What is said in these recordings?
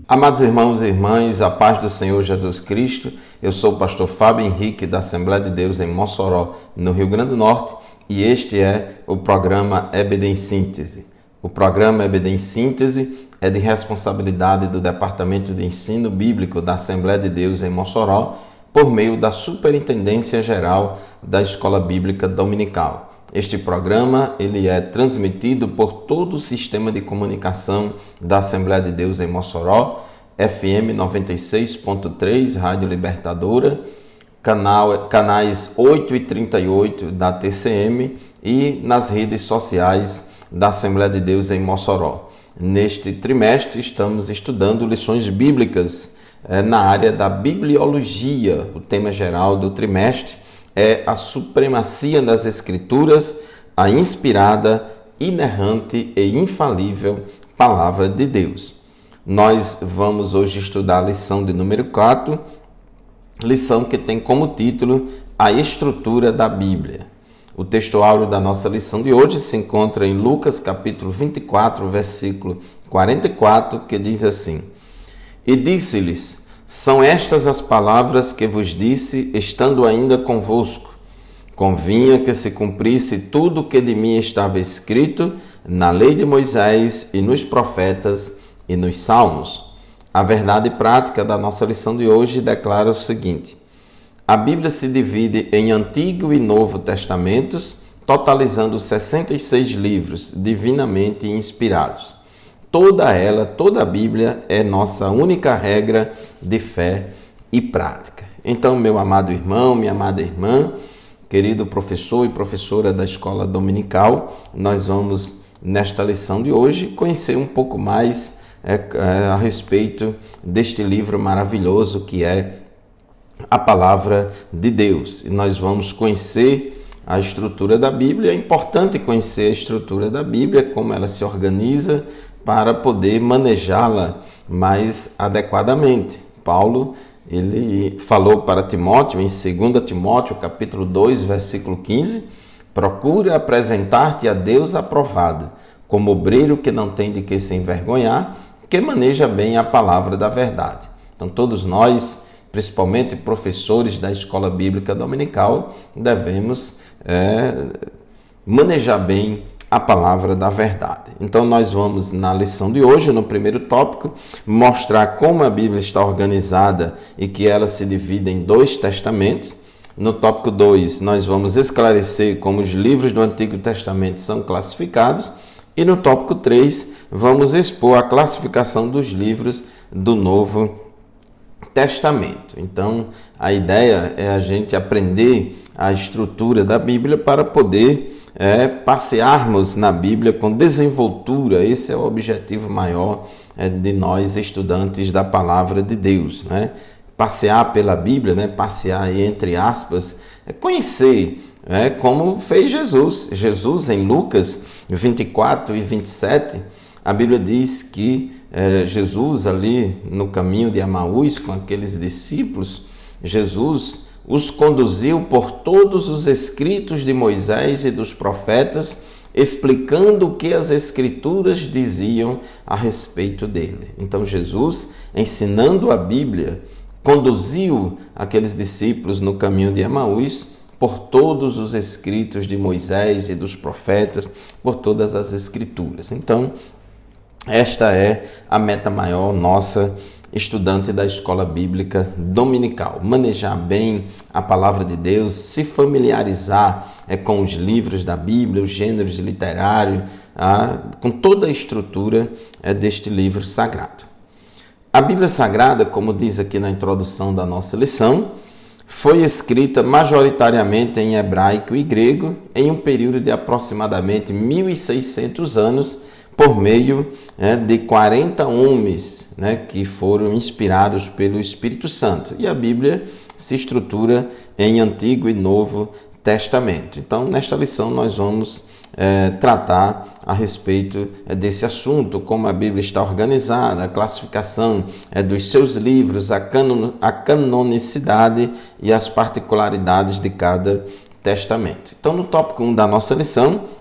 Amados irmãos e irmãs, a paz do Senhor Jesus Cristo. Eu sou o pastor Fábio Henrique da Assembleia de Deus em Mossoró, no Rio Grande do Norte, e este é o programa EBD em Síntese. O programa EBD em Síntese é de responsabilidade do Departamento de Ensino Bíblico da Assembleia de Deus em Mossoró, por meio da Superintendência Geral da Escola Bíblica Dominical. Este programa ele é transmitido por todo o sistema de comunicação da Assembleia de Deus em Mossoró, FM 96.3, Rádio Libertadora, canais 8 e 38 da TCM e nas redes sociais da Assembleia de Deus em Mossoró. Neste trimestre estamos estudando lições bíblicas na área da bibliologia. O tema geral do trimestre é a supremacia das Escrituras, a inspirada, inerrante e infalível Palavra de Deus. Nós vamos hoje estudar a lição de número 4, lição que tem como título A Estrutura da Bíblia. O texto áureo da nossa lição de hoje se encontra em Lucas capítulo 24, versículo 44, que diz assim: E disse-lhes: São estas as palavras que vos disse, estando ainda convosco. Convinha que se cumprisse tudo o que de mim estava escrito na lei de Moisés e nos profetas e nos salmos. A verdade prática da nossa lição de hoje declara o seguinte: a Bíblia se divide em Antigo e Novo Testamentos, totalizando 66 livros divinamente inspirados. Toda a Bíblia é nossa única regra de fé e prática. Então, meu amado irmão, minha amada irmã, querido professor e professora da escola dominical, nós vamos, nesta lição de hoje, conhecer um pouco mais a respeito deste livro maravilhoso que é a Palavra de Deus. E nós vamos conhecer a estrutura da Bíblia. É importante conhecer a estrutura da Bíblia, como ela se organiza, para poder manejá-la mais adequadamente. Paulo, ele falou para Timóteo, em 2 Timóteo, capítulo 2, versículo 15, procura apresentar-te a Deus aprovado, como obreiro que não tem de que se envergonhar, que maneja bem a palavra da verdade. Então, todos nós, principalmente professores da escola bíblica dominical, devemos manejar bem a palavra da verdade. Então nós vamos na lição de hoje, no primeiro tópico, mostrar como a Bíblia está organizada e que ela se divide em 2 testamentos. No tópico 2, nós vamos esclarecer como os livros do Antigo Testamento são classificados. E no tópico 3, vamos expor a classificação dos livros do Novo Testamento. Então, a ideia é a gente aprender a estrutura da Bíblia para poder passearmos na Bíblia com desenvoltura. Esse é o objetivo maior de nós, estudantes da Palavra de Deus, né? Passear pela Bíblia, né? Passear entre aspas, conhecer, como fez Jesus. Jesus, em Lucas 24 e 27, a Bíblia diz que Jesus ali no caminho de Emaús com aqueles discípulos, Jesus os conduziu por todos os escritos de Moisés e dos profetas, explicando o que as Escrituras diziam a respeito dele. Então Jesus, ensinando a Bíblia, conduziu aqueles discípulos no caminho de Emaús por todos os escritos de Moisés e dos profetas, por todas as Escrituras. Então, esta é a meta maior nossa, estudante da escola bíblica dominical. Manejar bem a palavra de Deus, se familiarizar com os livros da Bíblia, os gêneros literários, com toda a estrutura deste livro sagrado. A Bíblia Sagrada, como diz aqui na introdução da nossa lição, foi escrita majoritariamente em hebraico e grego em um período de aproximadamente 1.600 anos, por meio de 40 homens que foram inspirados pelo Espírito Santo. E a Bíblia se estrutura em Antigo e Novo Testamento. Então, nesta lição, nós vamos tratar a respeito desse assunto, como a Bíblia está organizada, a classificação dos seus livros, a canonicidade e as particularidades de cada testamento. Então, no tópico 1 da nossa lição,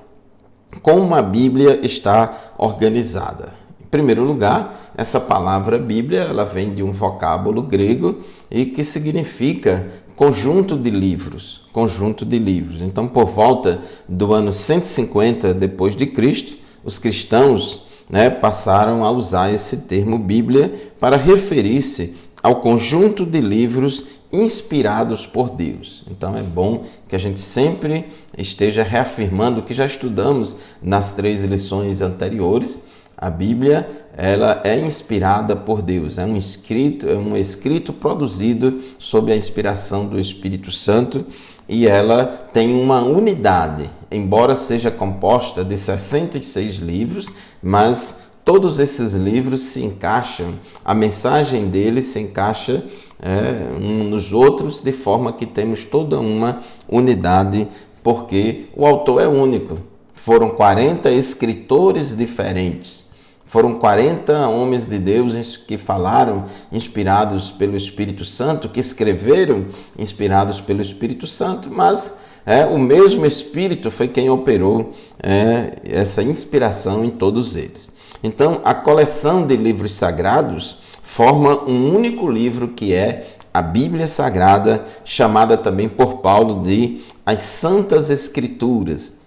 como a Bíblia está organizada. primeiro lugar, essa palavra Bíblia, ela vem de um vocábulo grego e que significa conjunto de livros, conjunto de livros. Então, por volta do ano 150 depois de Cristo, os cristãos, passaram a usar esse termo Bíblia para referir-se ao conjunto de livros inspirados por Deus. Então é bom que a gente sempre esteja reafirmando o que já estudamos nas 3 lições anteriores. A Bíblia, ela é inspirada por Deus, é um escrito produzido sob a inspiração do Espírito Santo e ela tem uma unidade, embora seja composta de 66 livros, mas todos esses livros se encaixam, a mensagem deles se encaixa uns nos outros, de forma que temos toda uma unidade, porque o autor é único. Foram 40 escritores diferentes, foram 40 homens de Deus que falaram inspirados pelo Espírito Santo, que escreveram inspirados pelo Espírito Santo, mas o mesmo Espírito foi quem operou essa inspiração em todos eles. Então, a coleção de livros sagrados forma um único livro que é a Bíblia Sagrada, chamada também por Paulo de as Santas Escrituras.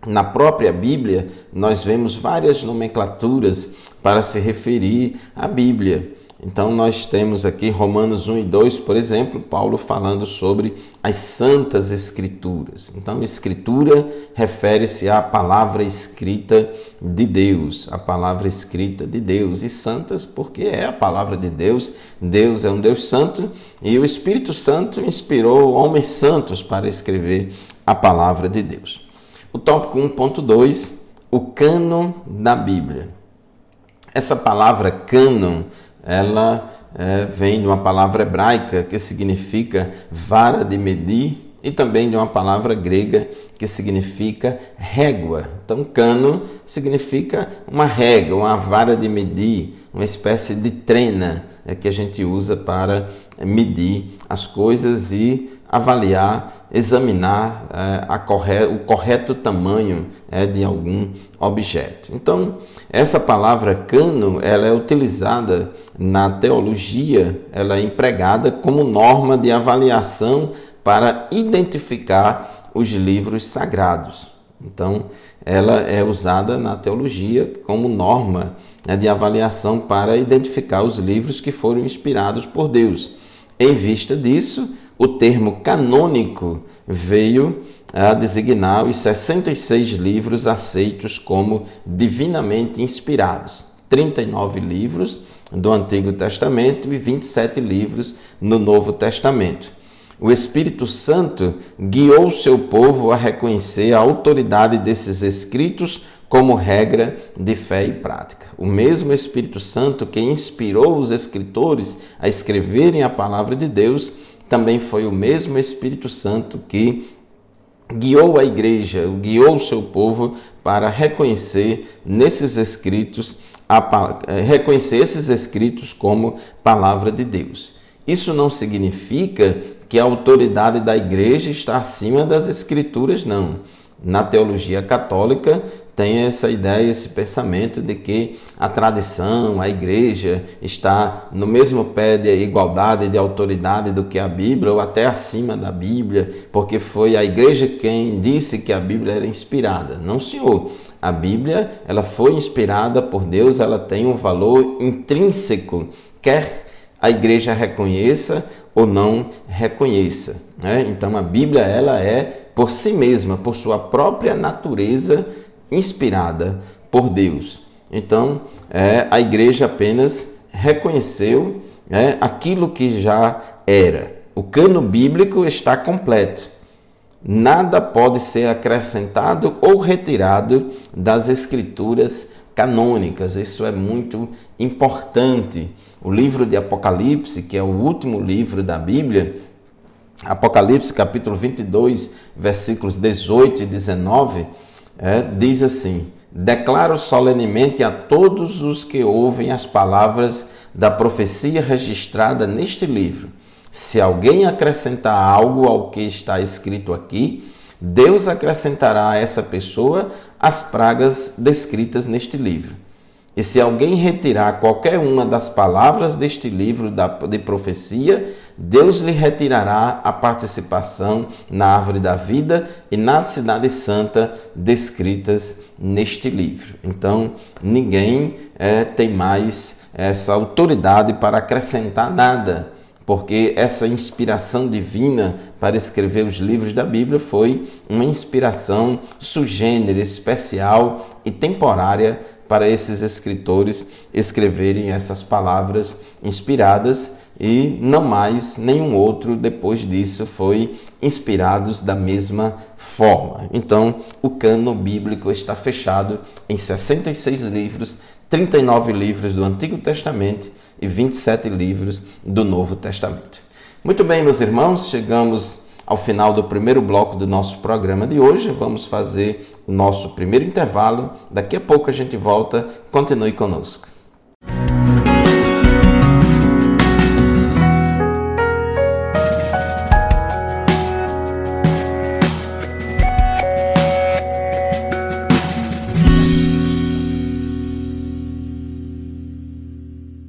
Na própria Bíblia, nós vemos várias nomenclaturas para se referir à Bíblia. Então, nós temos aqui Romanos 1 e 2, por exemplo, Paulo falando sobre as Santas Escrituras. Então, Escritura refere-se à palavra escrita de Deus, a palavra escrita de Deus. E santas porque é a palavra de Deus, Deus é um Deus santo e o Espírito Santo inspirou homens santos para escrever a palavra de Deus. O tópico 1.2, o cânon da Bíblia. Essa palavra cânon, ela vem de uma palavra hebraica que significa vara de medir e também de uma palavra grega que significa régua. Então, cânon significa uma régua, uma vara de medir, uma espécie de trena que a gente usa para medir as coisas e avaliar, examinar o correto tamanho de algum objeto. Então, essa palavra cânon, ela é utilizada na teologia, ela é empregada como norma de avaliação para identificar os livros sagrados. Então, ela é usada na teologia como norma de avaliação para identificar os livros que foram inspirados por Deus. Em vista disso, o termo canônico veio a designar os 66 livros aceitos como divinamente inspirados. 39 livros do Antigo Testamento e 27 livros no Novo Testamento. O Espírito Santo guiou o seu povo a reconhecer a autoridade desses escritos como regra de fé e prática. O mesmo Espírito Santo que inspirou os escritores a escreverem a palavra de Deus, também foi o mesmo Espírito Santo que guiou a igreja, guiou o seu povo para reconhecer nesses escritos, reconhecer esses escritos como palavra de Deus. Isso não significa que a autoridade da igreja está acima das escrituras, não. Na teologia católica tem essa ideia, esse pensamento de que a tradição, a igreja está no mesmo pé de igualdade de autoridade do que a Bíblia, ou até acima da Bíblia, porque foi a igreja quem disse que a Bíblia era inspirada. Não, senhor. A Bíblia, ela foi inspirada por Deus, ela tem um valor intrínseco, quer a igreja reconheça ou não reconheça. Então, a Bíblia, ela é por si mesma, por sua própria natureza, inspirada por Deus. Então, a igreja apenas reconheceu aquilo que já era. O cano bíblico está completo. Nada pode ser acrescentado ou retirado das escrituras canônicas. Isso é muito importante. O livro de Apocalipse, que é o último livro da Bíblia, Apocalipse capítulo 22, versículos 18 e 19, diz assim: declaro solenemente a todos os que ouvem as palavras da profecia registrada neste livro. Se alguém acrescentar algo ao que está escrito aqui, Deus acrescentará a essa pessoa as pragas descritas neste livro. E se alguém retirar qualquer uma das palavras deste livro de profecia, Deus lhe retirará a participação na árvore da vida e na cidade santa descritas neste livro. Então, ninguém tem mais essa autoridade para acrescentar nada, porque essa inspiração divina para escrever os livros da Bíblia foi uma inspiração sui generis, especial e temporária para esses escritores escreverem essas palavras inspiradas, e não mais nenhum outro depois disso foi inspirados da mesma forma. Então, o cânon bíblico está fechado em 66 livros, 39 livros do Antigo Testamento e 27 livros do Novo Testamento. Muito bem, meus irmãos, chegamos ao final do primeiro bloco do nosso programa de hoje. Vamos fazer o nosso primeiro intervalo. Daqui a pouco a gente volta. Continue conosco.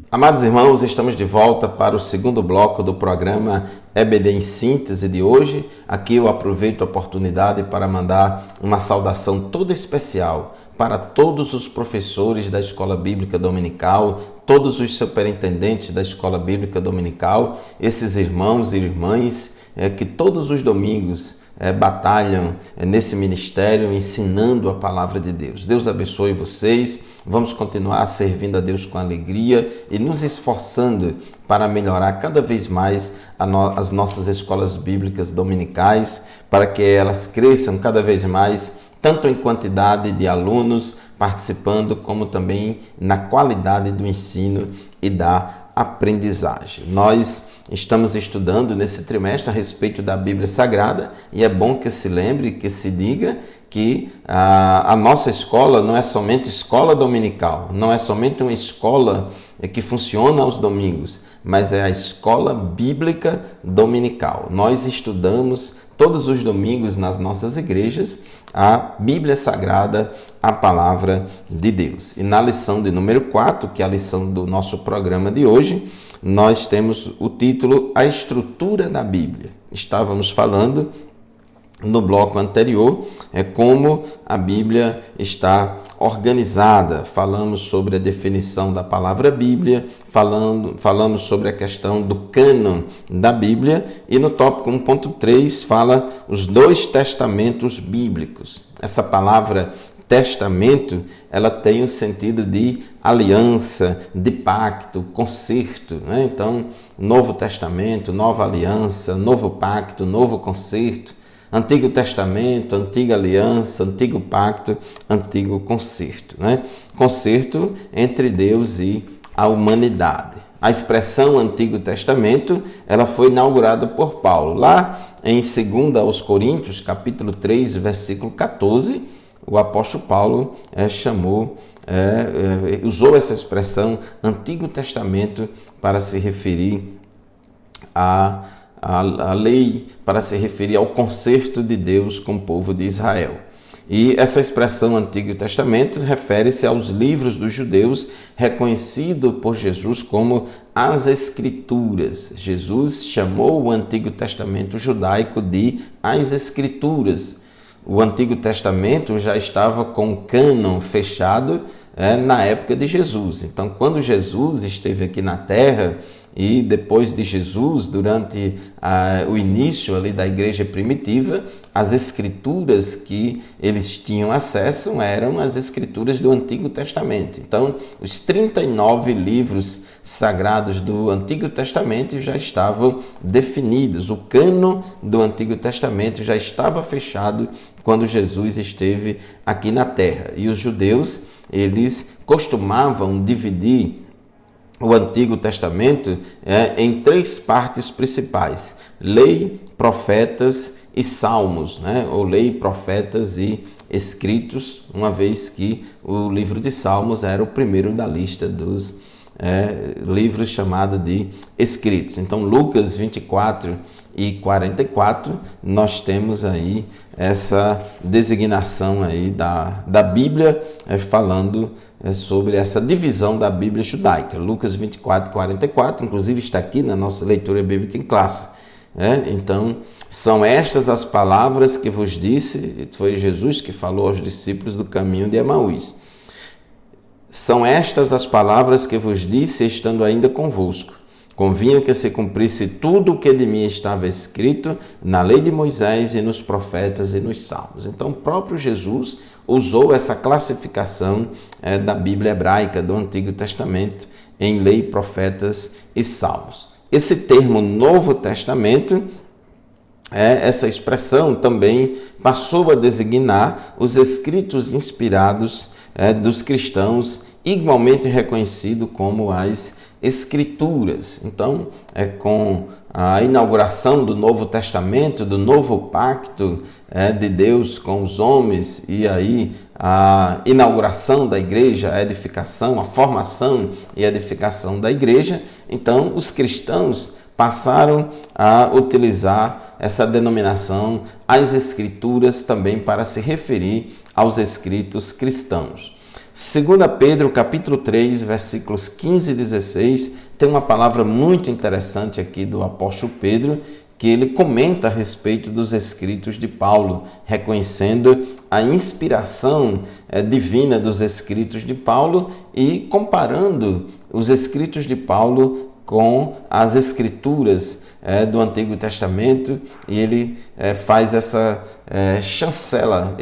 Amados irmãos, estamos de volta para o segundo bloco do programa EBD em Síntese de hoje. Aqui eu aproveito a oportunidade para mandar uma saudação toda especial para todos os professores da Escola Bíblica Dominical, todos os superintendentes da Escola Bíblica Dominical, esses irmãos e irmãs que todos os domingos batalham nesse ministério ensinando a palavra de Deus. Deus abençoe vocês. Vamos continuar servindo a Deus com alegria e nos esforçando para melhorar cada vez mais as nossas escolas bíblicas dominicais, para que elas cresçam cada vez mais, tanto em quantidade de alunos participando, como também na qualidade do ensino e da aprendizagem. Nós estamos estudando nesse trimestre a respeito da Bíblia Sagrada e é bom que se lembre, que se diga que a nossa escola não é somente escola dominical, não é somente uma escola que funciona aos domingos, mas é a escola bíblica dominical. Nós estudamos todos os domingos nas nossas igrejas a Bíblia Sagrada, a Palavra de Deus. E na lição de número 4, que é a lição do nosso programa de hoje, nós temos o título A Estrutura da Bíblia. Estávamos falando no bloco anterior como a Bíblia está organizada. Falamos sobre a definição da palavra Bíblia, falamos sobre a questão do cânon da Bíblia e no tópico 1.3 fala os dois testamentos bíblicos. Essa palavra testamento, ela tem o sentido de aliança, de pacto, concerto, né? Então, Novo Testamento, Nova Aliança, Novo Pacto, Novo Concerto, Antigo Testamento, Antiga Aliança, Antigo Pacto, Antigo Concerto, né? Concerto entre Deus e a humanidade. A expressão Antigo Testamento, ela foi inaugurada por Paulo. Lá em 2 aos Coríntios, capítulo 3, versículo 14, o apóstolo Paulo usou essa expressão Antigo Testamento para se referir à lei, para se referir ao concerto de Deus com o povo de Israel. E essa expressão Antigo Testamento refere-se aos livros dos judeus, reconhecido por Jesus como as Escrituras. Jesus chamou o Antigo Testamento judaico de as Escrituras. O Antigo Testamento já estava com o cânon fechado na época de Jesus. Então, quando Jesus esteve aqui na Terra e depois de Jesus, durante o início ali da igreja primitiva, as escrituras que eles tinham acesso eram as escrituras do Antigo Testamento. Então, os 39 livros sagrados do Antigo Testamento já estavam definidos. O cânon do Antigo Testamento já estava fechado quando Jesus esteve aqui na Terra. E os judeus, eles costumavam dividir o Antigo Testamento em 3 partes principais: lei, profetas e salmos, né? Ou lei, profetas e escritos, uma vez que o livro de Salmos era o primeiro da lista dos livros chamados de escritos. Então, Lucas 24 e 44, nós temos aí essa designação aí da Bíblia, falando sobre essa divisão da Bíblia judaica. Lucas 24, 44, inclusive está aqui na nossa leitura bíblica em classe. Então, são estas as palavras que vos disse, foi Jesus que falou aos discípulos do caminho de Emaús. São estas as palavras que vos disse, estando ainda convosco. Convinha que se cumprisse tudo o que de mim estava escrito na lei de Moisés e nos profetas e nos salmos. Então, o próprio Jesus usou essa classificação da Bíblia hebraica, do Antigo Testamento, em lei, profetas e salmos. Esse termo Novo Testamento, essa expressão também passou a designar os escritos inspirados dos cristãos, igualmente reconhecido como as Escrituras. Então, com a inauguração do Novo Testamento, do novo pacto de Deus com os homens, e aí a inauguração da igreja, a edificação, a formação e edificação da igreja, então os cristãos passaram a utilizar essa denominação, as Escrituras, também para se referir aos escritos cristãos. 2 Pedro, capítulo 3, versículos 15 e 16, tem uma palavra muito interessante aqui do apóstolo Pedro, que ele comenta a respeito dos escritos de Paulo, reconhecendo a inspiração divina dos escritos de Paulo e comparando os escritos de Paulo com as escrituras do Antigo Testamento, e ele faz essa chancela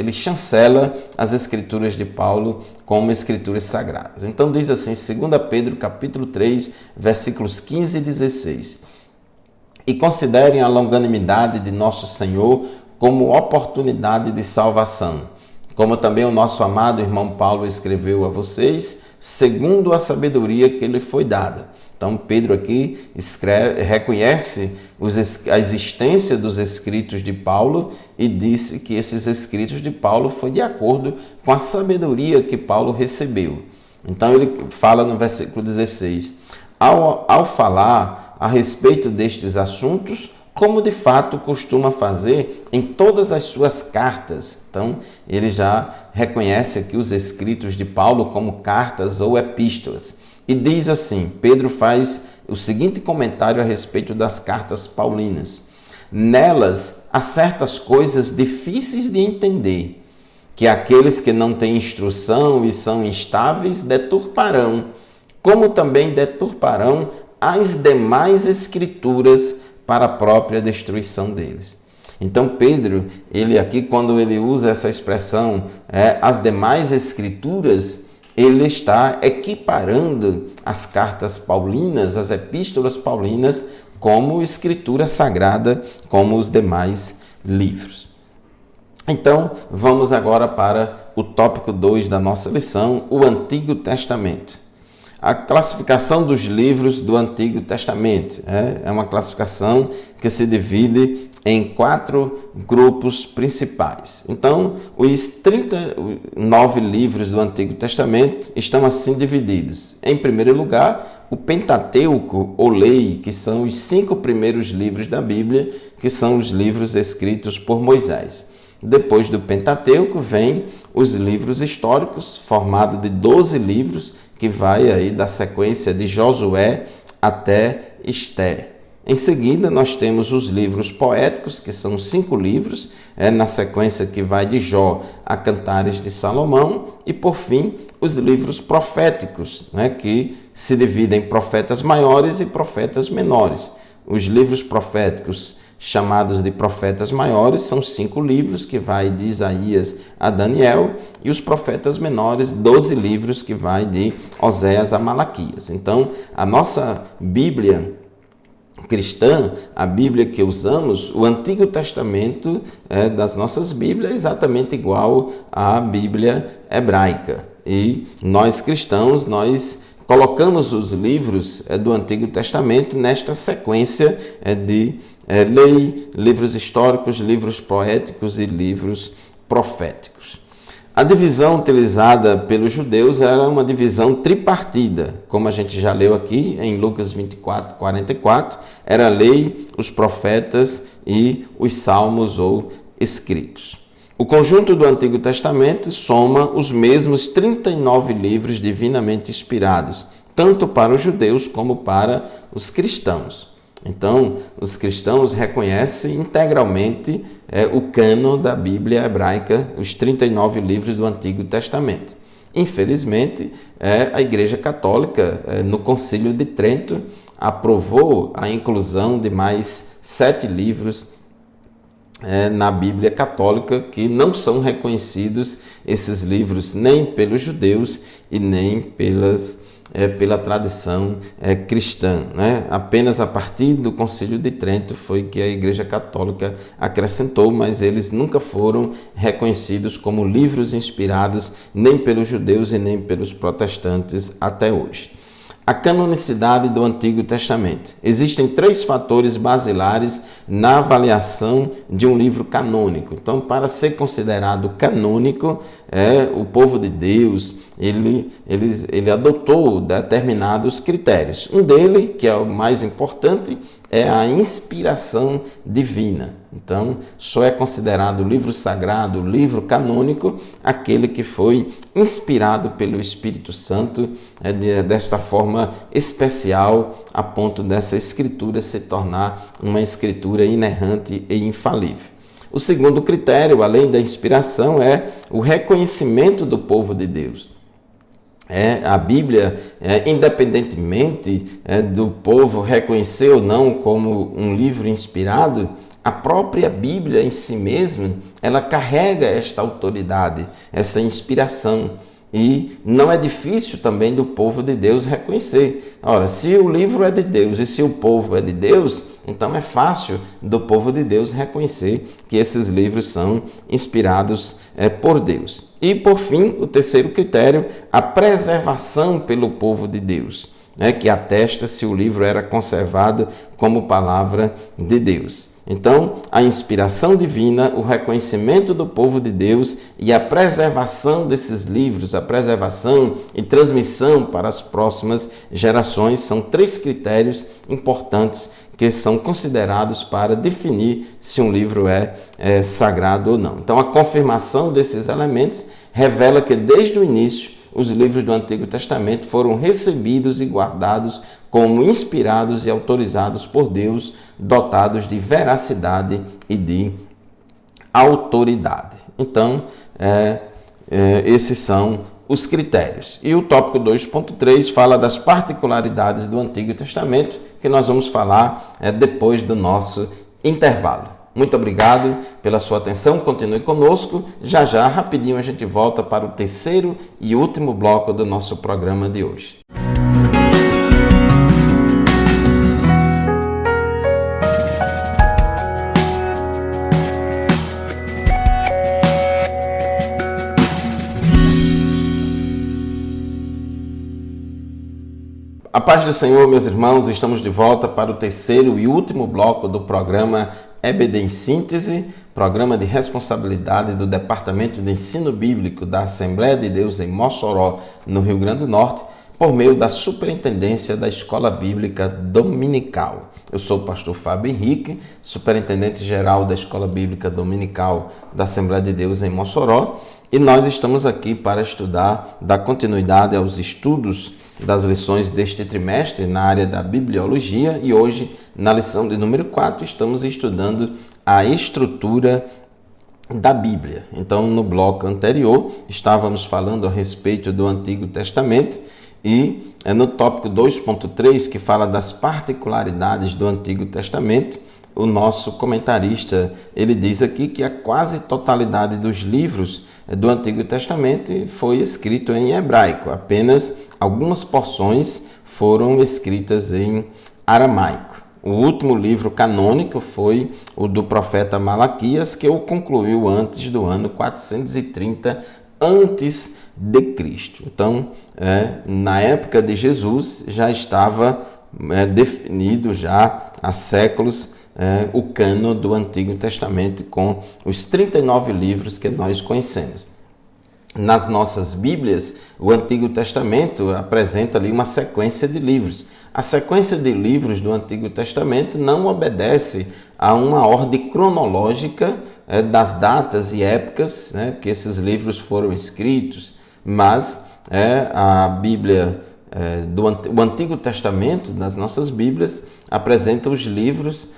as escrituras de Paulo como escrituras sagradas. Então diz assim, 2 Pedro capítulo 3, versículos 15 e 16. E considerem a longanimidade de nosso Senhor como oportunidade de salvação, como também o nosso amado irmão Paulo escreveu a vocês, segundo a sabedoria que lhe foi dada. Então, Pedro aqui reconhece a existência dos escritos de Paulo e disse que esses escritos de Paulo foi de acordo com a sabedoria que Paulo recebeu. Então, ele fala no versículo 16, ao falar a respeito destes assuntos, como de fato costuma fazer em todas as suas cartas. Então, ele já reconhece aqui os escritos de Paulo como cartas ou epístolas. E diz assim, Pedro faz o seguinte comentário a respeito das cartas paulinas. Nelas há certas coisas difíceis de entender, que aqueles que não têm instrução e são instáveis deturparão, como também deturparão as demais escrituras para a própria destruição deles. Então Pedro, ele aqui quando ele usa essa expressão, as demais escrituras, ele está equiparando as cartas paulinas, as epístolas paulinas, como escritura sagrada, como os demais livros. Então, vamos agora para o tópico 2 da nossa lição, o Antigo Testamento. A classificação dos livros do Antigo Testamento é uma classificação que se divide em 4 grupos principais. Então, os 39 livros do Antigo Testamento estão assim divididos. Em primeiro lugar, o Pentateuco ou Lei, que são os 5 primeiros livros da Bíblia, que são os livros escritos por Moisés. Depois do Pentateuco vem os livros históricos, formado de 12 livros, que vai aí da sequência de Josué até Esther. Em seguida, nós temos os livros poéticos, que são 5 livros, na sequência que vai de Jó a Cantares de Salomão, e por fim, os livros proféticos, que se dividem em profetas maiores e profetas menores. Os livros proféticos, chamados de profetas maiores, são 5 livros, que vai de Isaías a Daniel, e os profetas menores, 12 livros, que vai de Oséias a Malaquias. Então, a nossa Bíblia cristã, a Bíblia que usamos, o Antigo Testamento das nossas Bíblias é exatamente igual à Bíblia hebraica. E nós cristãos, nós colocamos os livros do Antigo Testamento nesta sequência de lei, livros históricos, livros poéticos e livros proféticos. A divisão utilizada pelos judeus era uma divisão tripartida, como a gente já leu aqui em Lucas 24, 44, era a lei, os profetas e os salmos ou escritos. O conjunto do Antigo Testamento soma os mesmos 39 livros divinamente inspirados, tanto para os judeus como para os cristãos. Então, os cristãos reconhecem integralmente o cânon da Bíblia hebraica, os 39 livros do Antigo Testamento. Infelizmente, a Igreja Católica, no Concílio de Trento, aprovou a inclusão de mais 7 livros na Bíblia Católica, que não são reconhecidos esses livros nem pelos judeus e nem pela tradição cristã. Apenas a partir do Concílio de Trento foi que a Igreja Católica acrescentou, mas eles nunca foram reconhecidos como livros inspirados nem pelos judeus e nem pelos protestantes até hoje. A canonicidade do Antigo Testamento. Existem 3 fatores basilares na avaliação de um livro canônico. Então, para ser considerado canônico, o povo de Deus ele adotou determinados critérios. Um deles, que é o mais importante, é a inspiração divina. Então, só é considerado livro sagrado, livro canônico, aquele que foi inspirado pelo Espírito Santo desta forma especial, a ponto dessa escritura se tornar uma escritura inerrante e infalível. O segundo critério, além da inspiração, é o reconhecimento do povo de Deus. A Bíblia, independentemente do povo reconhecer ou não como um livro inspirado, a própria Bíblia em si mesma, ela carrega esta autoridade, essa inspiração. E não é difícil também do povo de Deus reconhecer. Ora, se o livro é de Deus e se o povo é de Deus, então é fácil do povo de Deus reconhecer que esses livros são inspirados por Deus. E, por fim, o terceiro critério, a preservação pelo povo de Deus, que atesta se o livro era conservado como palavra de Deus. Então, a inspiração divina, o reconhecimento do povo de Deus e a preservação desses livros, a preservação e transmissão para as próximas gerações são 3 critérios importantes que são considerados para definir se um livro é sagrado ou não. Então, a confirmação desses elementos revela que desde o início os livros do Antigo Testamento foram recebidos e guardados como inspirados e autorizados por Deus, dotados de veracidade e de autoridade. Então, esses são os critérios. E o tópico 2.3 fala das particularidades do Antigo Testamento, que nós vamos falar depois do nosso intervalo. Muito obrigado pela sua atenção, continue conosco. Já já, rapidinho, a gente volta para o terceiro e último bloco do nosso programa de hoje. A paz do Senhor, meus irmãos, estamos de volta para o terceiro e último bloco do programa EBD em Síntese, programa de responsabilidade do Departamento de Ensino Bíblico da Assembleia de Deus em Mossoró, no Rio Grande do Norte, por meio da Superintendência da Escola Bíblica Dominical. Eu sou o pastor Fábio Henrique, Superintendente-Geral da Escola Bíblica Dominical da Assembleia de Deus em Mossoró, e nós estamos aqui para estudar, dar continuidade aos estudos das lições deste trimestre na área da bibliologia, e hoje, na lição de número 4, estamos estudando a estrutura da Bíblia. Então, no bloco anterior, estávamos falando a respeito do Antigo Testamento e no tópico 2.3, que fala das particularidades do Antigo Testamento, o nosso comentarista, ele diz aqui que a quase totalidade dos livros do Antigo Testamento foi escrito em hebraico, apenas algumas porções foram escritas em aramaico. O último livro canônico foi o do profeta Malaquias, que o concluiu antes do ano 430 a.C. Então, na época de Jesus, já estava definido já há séculos o cânon do Antigo Testamento com os 39 livros que nós conhecemos. nas nossas Bíblias, o Antigo Testamento apresenta ali uma sequência de livros. A sequência de livros do Antigo Testamento não obedece a uma ordem cronológica das datas e épocas, né, que esses livros foram escritos, mas a Bíblia, o Antigo Testamento das nossas Bíblias apresenta os livros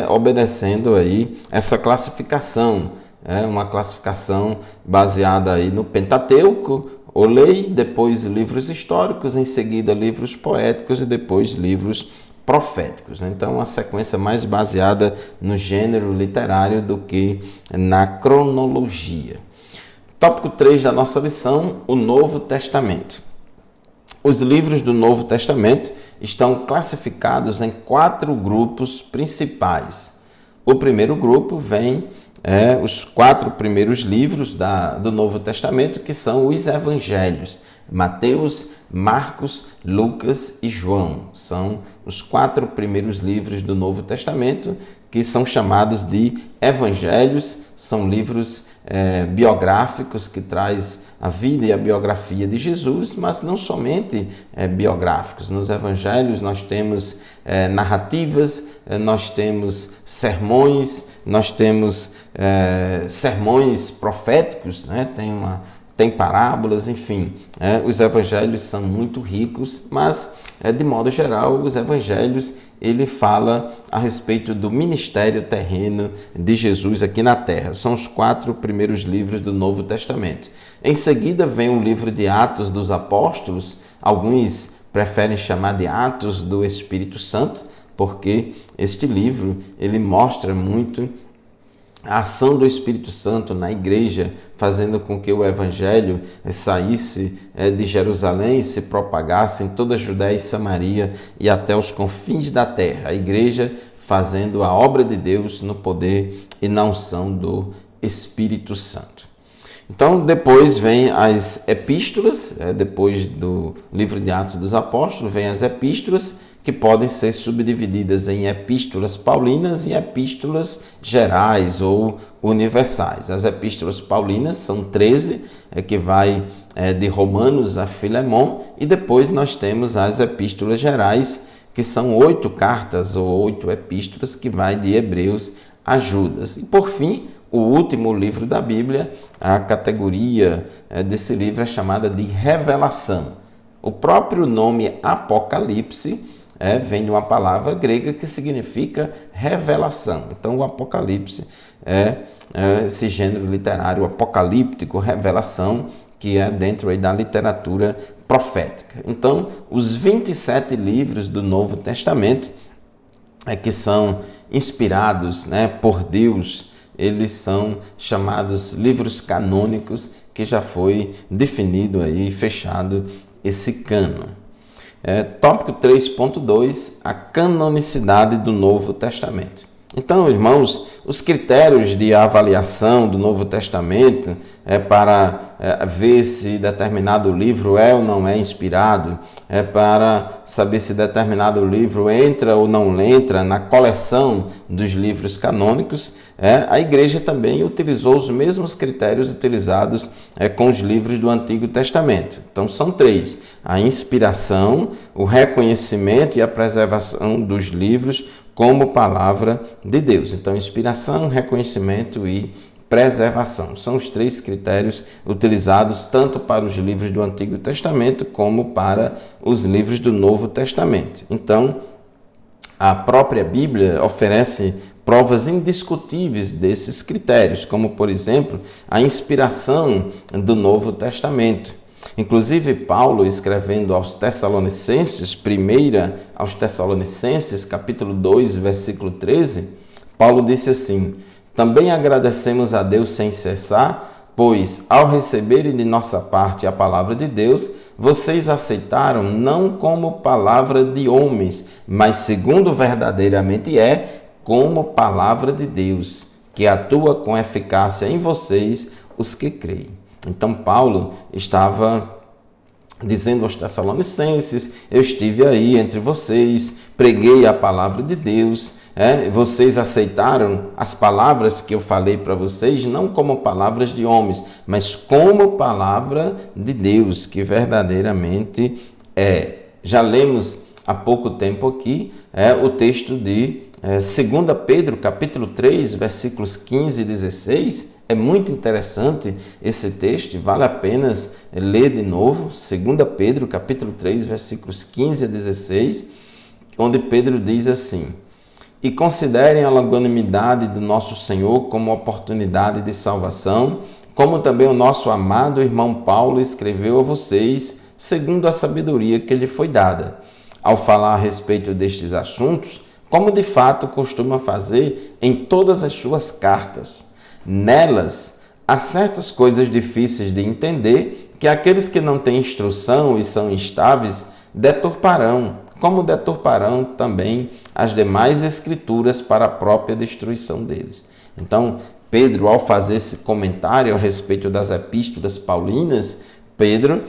obedecendo aí essa classificação, uma classificação baseada aí no Pentateuco, ou lei, depois livros históricos, em seguida livros poéticos e depois livros proféticos. Então, uma sequência mais baseada no gênero literário do que na cronologia. Tópico 3 da nossa lição, o Novo Testamento. Os livros do Novo Testamento estão classificados em 4 grupos principais. O primeiro grupo vem os 4 primeiros livros do Novo Testamento, que são os Evangelhos. Mateus, Marcos, Lucas e João. São os 4 primeiros livros do Novo Testamento, que são chamados de Evangelhos. São livros biográficos que traz a vida e a biografia de Jesus, mas não somente biográficos. Nos Evangelhos nós temos narrativas, nós temos sermões, nós temos sermões proféticos, né? Tem parábolas, enfim. Os Evangelhos são muito ricos, mas de modo geral os Evangelhos ele fala a respeito do ministério terreno de Jesus aqui na Terra. São os 4 primeiros livros do Novo Testamento. Em seguida vem o livro de Atos dos Apóstolos. Alguns preferem chamar de Atos do Espírito Santo, porque este livro ele mostra muito a ação do Espírito Santo na igreja, fazendo com que o Evangelho saísse de Jerusalém e se propagasse em toda a Judéia e Samaria e até os confins da terra. A igreja fazendo a obra de Deus no poder e na unção do Espírito Santo. Então, depois vem as epístolas, depois do livro de Atos dos Apóstolos, vem as epístolas, que podem ser subdivididas em epístolas paulinas e epístolas gerais ou universais. As epístolas paulinas são 13, que vai de Romanos a Filemon, e depois nós temos as epístolas gerais, que são 8 cartas ou 8 epístolas, que vai de Hebreus a Judas. E por fim, o último livro da Bíblia, a categoria desse livro é chamada de Revelação. O próprio nome Apocalipse vem de uma palavra grega que significa revelação. Então, o Apocalipse é esse gênero literário apocalíptico, revelação, que é dentro aí da literatura profética. Então, os 27 livros do Novo Testamento, que são inspirados por Deus, eles são chamados livros canônicos, que já foi definido aí, fechado esse cânon. Tópico 3.2, a canonicidade do Novo Testamento. Então, irmãos, os critérios de avaliação do Novo Testamento para ver se determinado livro é ou não é inspirado, para saber se determinado livro entra ou não entra na coleção dos livros canônicos, a Igreja também utilizou os mesmos critérios utilizados com os livros do Antigo Testamento. Então, são 3. A inspiração, o reconhecimento e a preservação dos livros como palavra de Deus. Então, inspiração, reconhecimento e preservação. São os 3 critérios utilizados tanto para os livros do Antigo Testamento como para os livros do Novo Testamento. Então, a própria Bíblia oferece provas indiscutíveis desses critérios, como, por exemplo, a inspiração do Novo Testamento. Inclusive, Paulo, escrevendo aos Tessalonicenses, aos Tessalonicenses, capítulo 2, versículo 13, Paulo disse assim: também agradecemos a Deus sem cessar, pois, ao receberem de nossa parte a palavra de Deus, vocês aceitaram não como palavra de homens, mas segundo verdadeiramente como palavra de Deus, que atua com eficácia em vocês, os que creem. Então, Paulo estava dizendo aos Tessalonicenses: eu estive aí entre vocês, preguei a palavra de Deus, vocês aceitaram as palavras que eu falei para vocês, não como palavras de homens, mas como palavra de Deus, que verdadeiramente é. Já lemos há pouco tempo aqui o texto de 2 Pedro, capítulo 3, versículos 15 e 16. É muito interessante esse texto, vale a pena ler de novo. 2 Pedro, capítulo 3, versículos 15 a 16, onde Pedro diz assim: e considerem a longanimidade do nosso Senhor como oportunidade de salvação, como também o nosso amado irmão Paulo escreveu a vocês, segundo a sabedoria que lhe foi dada, ao falar a respeito destes assuntos, como de fato costuma fazer em todas as suas cartas. Nelas, há certas coisas difíceis de entender que aqueles que não têm instrução e são instáveis deturparão, como deturparão também as demais escrituras para a própria destruição deles. Então, Pedro, ao fazer esse comentário a respeito das epístolas paulinas, Pedro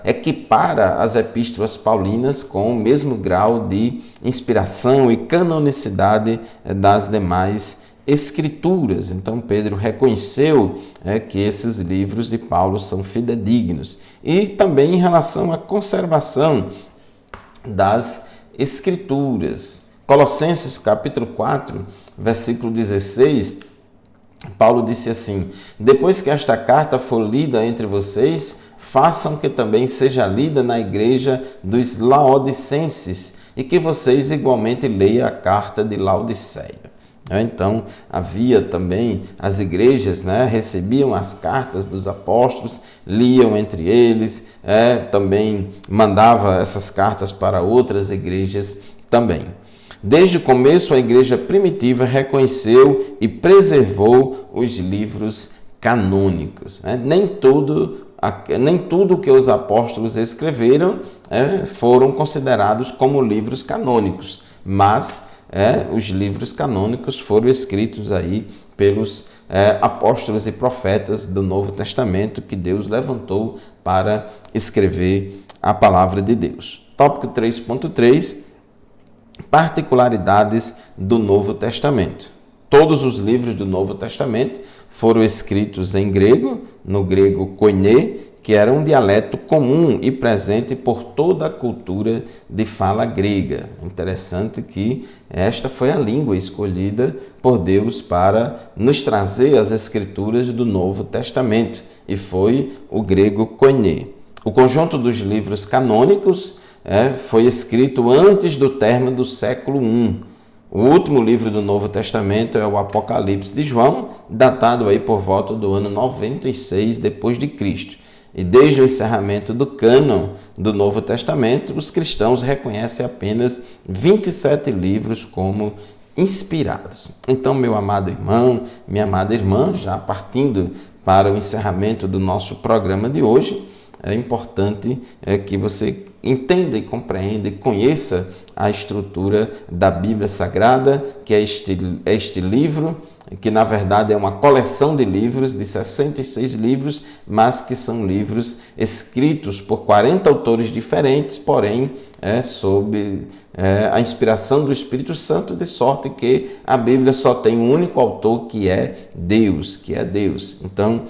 equipara as epístolas paulinas com o mesmo grau de inspiração e canonicidade das demais escrituras. Então Pedro reconheceu que esses livros de Paulo são fidedignos. E também em relação à conservação das escrituras. Colossenses capítulo 4, versículo 16, Paulo disse assim: depois que esta carta for lida entre vocês, façam que também seja lida na igreja dos Laodicenses e que vocês igualmente leiam a carta de Laodiceia. Então, havia também as igrejas, recebiam as cartas dos apóstolos, liam entre eles, também mandava essas cartas para outras igrejas também. Desde o começo, a igreja primitiva reconheceu e preservou os livros canônicos. Nem tudo que os apóstolos escreveram foram considerados como livros canônicos, mas os livros canônicos foram escritos aí pelos apóstolos e profetas do Novo Testamento que Deus levantou para escrever a palavra de Deus. Tópico 3.3, particularidades do Novo Testamento. Todos os livros do Novo Testamento foram escritos em grego, no grego koiné, que era um dialeto comum e presente por toda a cultura de fala grega. Interessante que esta foi a língua escolhida por Deus para nos trazer as escrituras do Novo Testamento, e foi o grego koiné. O conjunto dos livros canônicos foi escrito antes do término do século I. O último livro do Novo Testamento é o Apocalipse de João, datado aí por volta do ano 96 depois de Cristo. E desde o encerramento do cânon do Novo Testamento, os cristãos reconhecem apenas 27 livros como inspirados. Então, meu amado irmão, minha amada irmã, já partindo para o encerramento do nosso programa de hoje, é importante que você entenda e compreenda e conheça a estrutura da Bíblia Sagrada, que é este livro, que na verdade é uma coleção de livros, de 66 livros, mas que são livros escritos por 40 autores diferentes, porém sob a inspiração do Espírito Santo, de sorte que a Bíblia só tem um único autor, que é Deus. Então,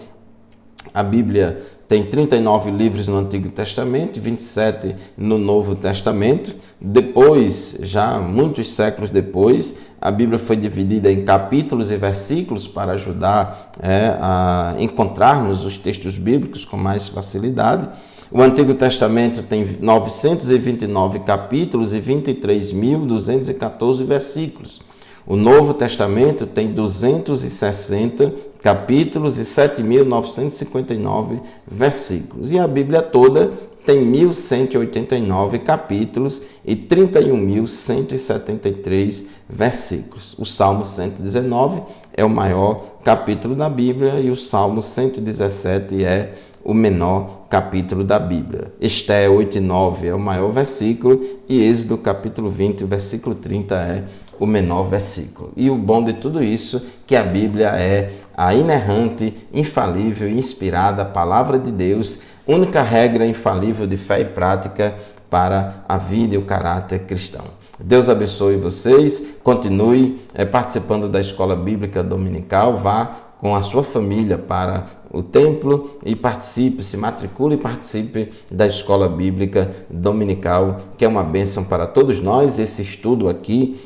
a Bíblia tem 39 livros no Antigo Testamento, 27 no Novo Testamento. Depois, já muitos séculos depois, a Bíblia foi dividida em capítulos e versículos para ajudar a encontrarmos os textos bíblicos com mais facilidade. O Antigo Testamento tem 929 capítulos e 23.214 versículos. O Novo Testamento tem 260 capítulos e 7.959 versículos. E a Bíblia toda tem 1.189 capítulos e 31.173 versículos. O Salmo 119 é o maior capítulo da Bíblia e o Salmo 117 é o menor capítulo da Bíblia. Esté 8:9 é o maior versículo e Êxodo capítulo 20, versículo 30 é o menor versículo. E o bom de tudo isso, que a Bíblia é a inerrante, infalível e inspirada palavra de Deus, única regra infalível de fé e prática para a vida e o caráter cristão. Deus abençoe vocês, continue participando da Escola Bíblica Dominical, vá com a sua família para o templo e participe, se matricule e participe da Escola Bíblica Dominical, que é uma bênção para todos nós. Esse estudo aqui,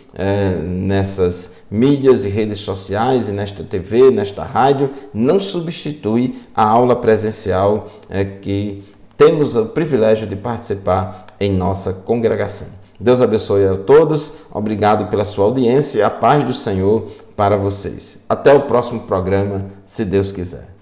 nessas mídias e redes sociais, e nesta TV, nesta rádio, não substitui a aula presencial que temos o privilégio de participar em nossa congregação. Deus abençoe a todos, obrigado pela sua audiência e a paz do Senhor para vocês. Até o próximo programa, se Deus quiser.